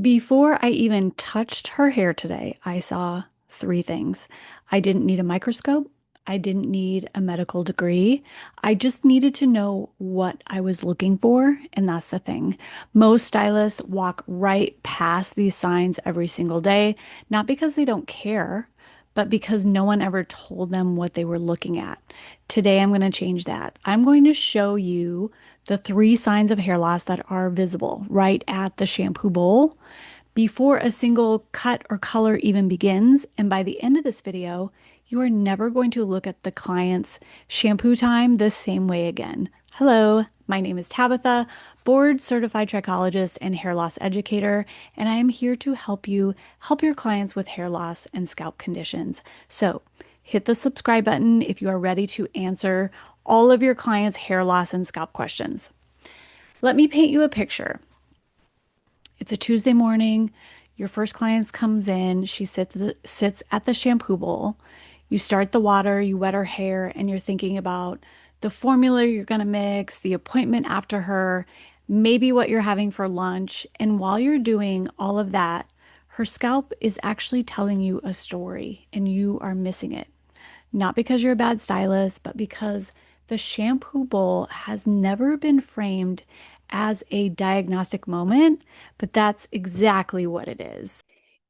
Before I even touched her hair today, I saw three things. I didn't need a microscope. I didn't need a medical degree. I just needed to know what I was looking for. And that's the thing. Most stylists walk right past these signs every single day, not because they don't care, but because no one ever told them what they were looking at. Today, I'm going to change that. I'm going to show you the three signs of hair loss that are visible right at the shampoo bowl before a single cut or color even begins. And by the end of this video, you are never going to look at the client's shampoo time the same way again. Hello, my name is Tabitha, board certified trichologist and hair loss educator, and I am here to help you help your clients with hair loss and scalp conditions. So hit the subscribe button if you are ready to answer all of your clients' hair loss and scalp questions. Let me paint you a picture. It's a Tuesday morning. Your first client comes in. She sits at the shampoo bowl. You start the water, you wet her hair, and you're thinking about the formula you're going to mix, the appointment after her, maybe what you're having for lunch. And while you're doing all of that, her scalp is actually telling you a story and you are missing it. Not because you're a bad stylist, but because the shampoo bowl has never been framed as a diagnostic moment, but that's exactly what it is.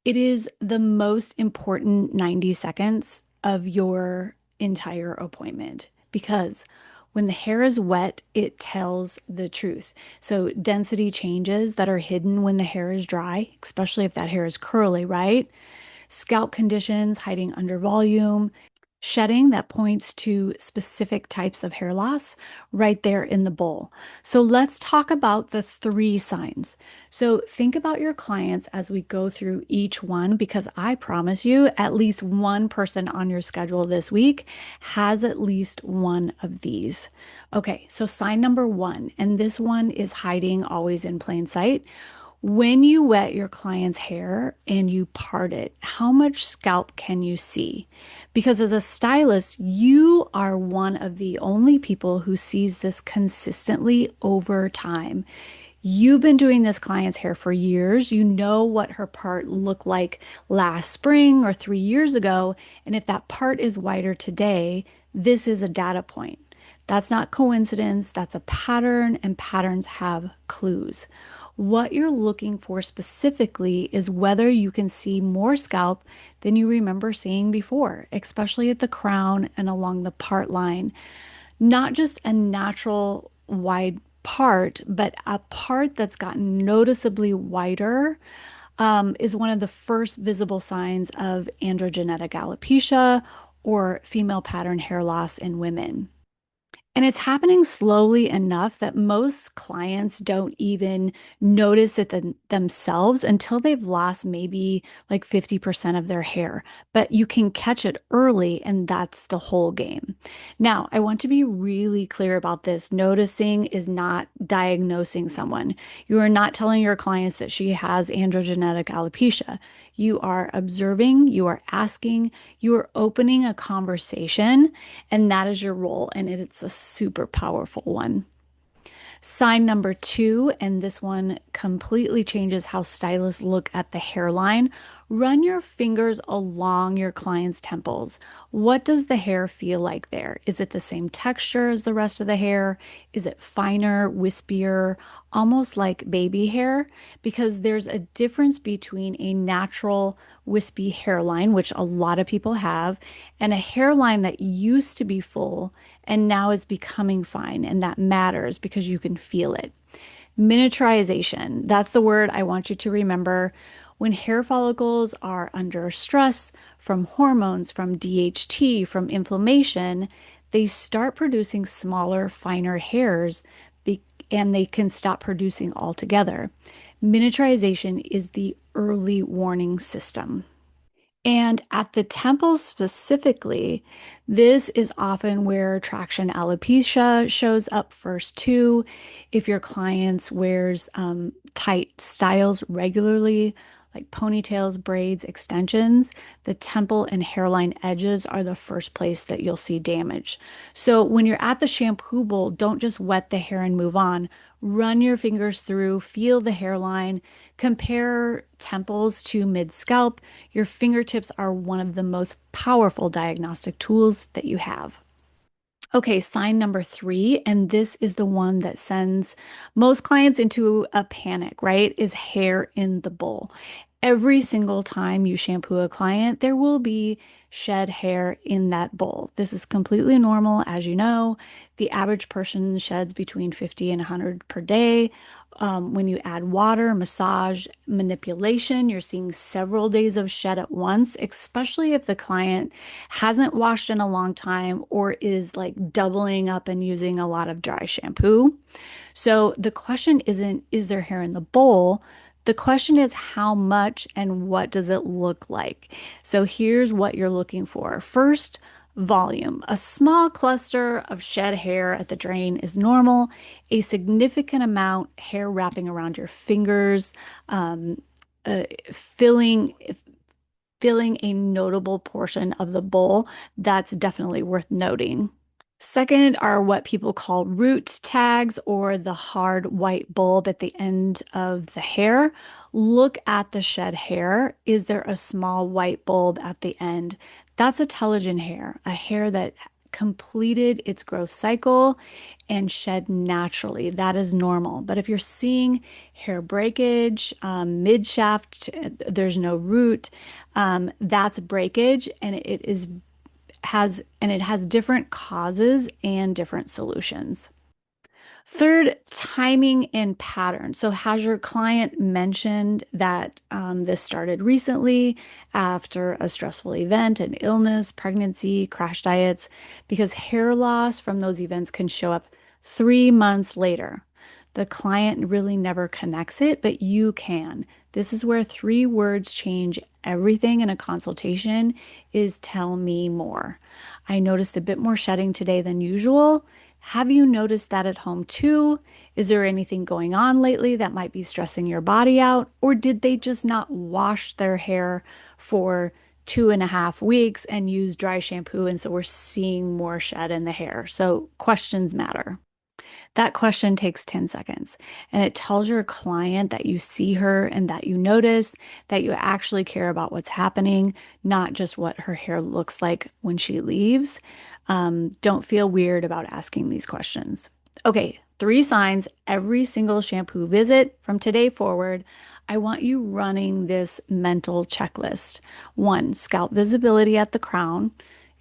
It is the most important 90 seconds of your entire appointment because when the hair is wet, it tells the truth. So, density changes that are hidden when the hair is dry, especially if that hair is curly, right? Scalp conditions hiding under volume, shedding that points to specific types of hair loss right there in the bowl. So let's talk about the three signs. So think about your clients as we go through each one, because I promise you, at least one person on your schedule this week has at least one of these. Okay, so sign number one, and this one is hiding always in plain sight. When you wet your client's hair and you part it, how much scalp can you see? Because as a stylist, you are one of the only people who sees this consistently over time. You've been doing this client's hair for years. You know what her part looked like last spring or 3 years ago. And if that part is whiter today, this is a data point. That's not coincidence, that's a pattern, and patterns have clues. What you're looking for specifically is whether you can see more scalp than you remember seeing before, especially at the crown and along the part line. Not just a natural wide part, but a part that's gotten noticeably wider is one of the first visible signs of androgenetic alopecia or female pattern hair loss in women. And it's happening slowly enough that most clients don't even notice it themselves until they've lost maybe like 50% of their hair. But you can catch it early, and that's the whole game. Now, I want to be really clear about this. Noticing is not diagnosing someone. You are not telling your clients that she has androgenetic alopecia. You are observing, you are asking, you are opening a conversation, and that is your role. And it's a super powerful one. Sign number two, and this one completely changes how stylists look at the hairline. Run your fingers along your client's temples. What does the hair feel like there? Is it the same texture as the rest of the hair? Is it finer, wispier, almost like baby hair? Because there's a difference between a natural wispy hairline, which a lot of people have, and a hairline that used to be full and now is becoming fine. And that matters because you can feel it. Miniaturization, that's the word I want you to remember. When hair follicles are under stress from hormones, from DHT, from inflammation, they start producing smaller, finer hairs and they can stop producing altogether. Miniaturization is the early warning system. And at the temples specifically, This is often where traction alopecia shows up first too. If your clients wears tight styles regularly, like ponytails, braids, extensions, the temple and hairline edges are the first place that you'll see damage. So when you're at the shampoo bowl, don't just wet the hair and move on. Run your fingers through, feel the hairline, compare temples to mid scalp. Your fingertips are one of the most powerful diagnostic tools that you have. Okay, sign number three, and this is the one that sends most clients into a panic, right? Is hair in the bowl. Every single time you shampoo a client, there will be shed hair in that bowl. This is completely normal, as you know. The average person sheds between 50 and 100 per day. When you add water, massage, manipulation, you're seeing several days of shed at once, especially if the client hasn't washed in a long time or is like doubling up and using a lot of dry shampoo. So the question isn't, is there hair in the bowl? The question is, how much and what does it look like? So here's what you're looking for. First, volume. A small cluster of shed hair at the drain is normal. A significant amount, hair wrapping around your fingers, um, uh, filling filling a notable portion of the bowl, that's definitely worth noting. Second are what people call root tags or the hard white bulb at the end of the hair. Look at the shed hair. Is there a small white bulb at the end? That's a telogen hair, a hair that completed its growth cycle and shed naturally. That is normal. But if you're seeing hair breakage, mid shaft, there's no root, that's breakage, and it has different causes and different solutions. Third, timing and pattern. So, has your client mentioned that this started recently after a stressful event, an illness, pregnancy, crash diets? Because hair loss from those events can show up 3 months later. The client really never connects it, but you can. This is where three words change everything in a consultation is tell me more. I noticed a bit more shedding today than usual. Have you noticed that at home too? Is there anything going on lately that might be stressing your body out? Or did they just not wash their hair for 2.5 weeks and use dry shampoo? And so we're seeing more shed in the hair. So questions matter. That question takes 10 seconds and it tells your client that you see her and that you notice, that you actually care about what's happening, not just what her hair looks like when she leaves. Don't feel weird about asking these questions. Okay, three signs every single shampoo visit from today forward. I want you running this mental checklist. One, scalp visibility at the crown.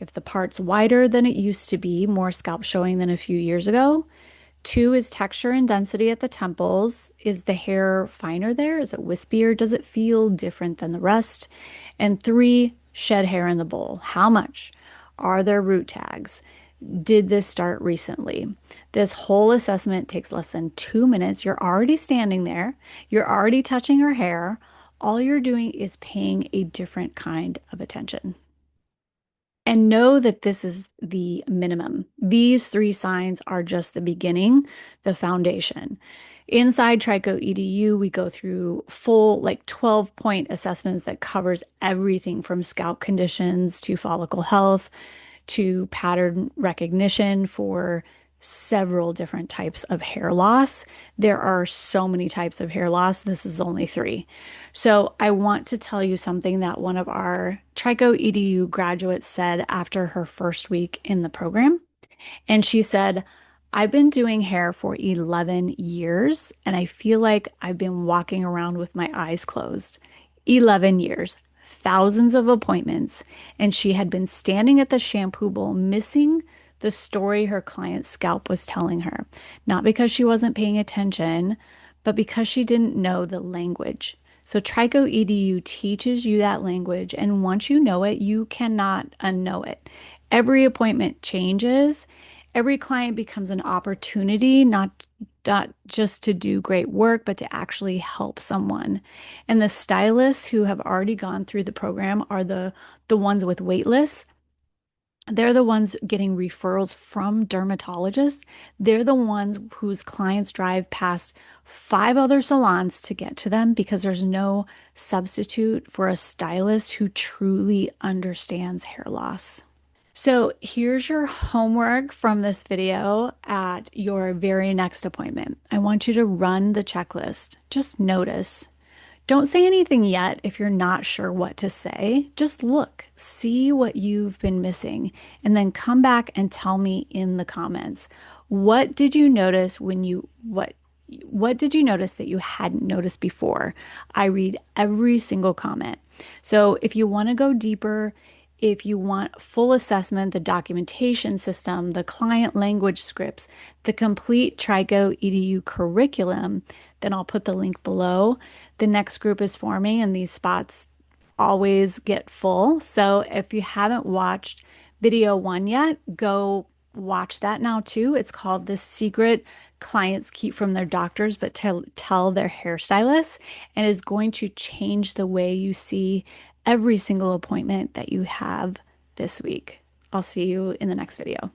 If the part's wider than it used to be, more scalp showing than a few years ago. Two is texture and density at the temples. Is the hair finer there? Is it wispier? Does it feel different than the rest? And three, shed hair in the bowl. How much? Are there root tags? Did this start recently? This whole assessment takes less than 2 minutes. You're already standing there. You're already touching her hair. All you're doing is paying a different kind of attention. And know that this is the minimum. These three signs are just the beginning, the foundation. Inside TrichoEDU, we go through full, like 12-point assessments that covers everything from scalp conditions to follicle health to pattern recognition for several different types of hair loss. There are so many types of hair loss. This is only three. So I want to tell you something that one of our TrichoEDU graduates said after her first week in the program. And she said, I've been doing hair for 11 years, and I feel like I've been walking around with my eyes closed. 11 years, thousands of appointments, and she had been standing at the shampoo bowl missing the story her client's scalp was telling her. Not because she wasn't paying attention, but because she didn't know the language. So TrichoEDU teaches you that language, and once you know it, you cannot unknow it. Every appointment changes. Every client becomes an opportunity, not just to do great work, but to actually help someone. And the stylists who have already gone through the program are the ones with wait lists. They're the ones getting referrals from dermatologists. They're the ones whose clients drive past five other salons to get to them because there's no substitute for a stylist who truly understands hair loss. So here's your homework from this video at your very next appointment. I want you to run the checklist. Just notice. Don't say anything yet if you're not sure what to say. Just look, see what you've been missing, and then come back and tell me in the comments. What did you notice what did you notice that you hadn't noticed before? I read every single comment. So if you want to go deeper, if you want full assessment, the documentation system, the client language scripts, the complete TrichoEDU curriculum, then I'll put the link below. The next group is forming, and these spots always get full. So if you haven't watched video one yet, go watch that now too. It's called The Secret Clients Keep from Their Doctors, but tell their hairstylists, and is going to change the way you see every single appointment that you have this week. I'll see you in the next video.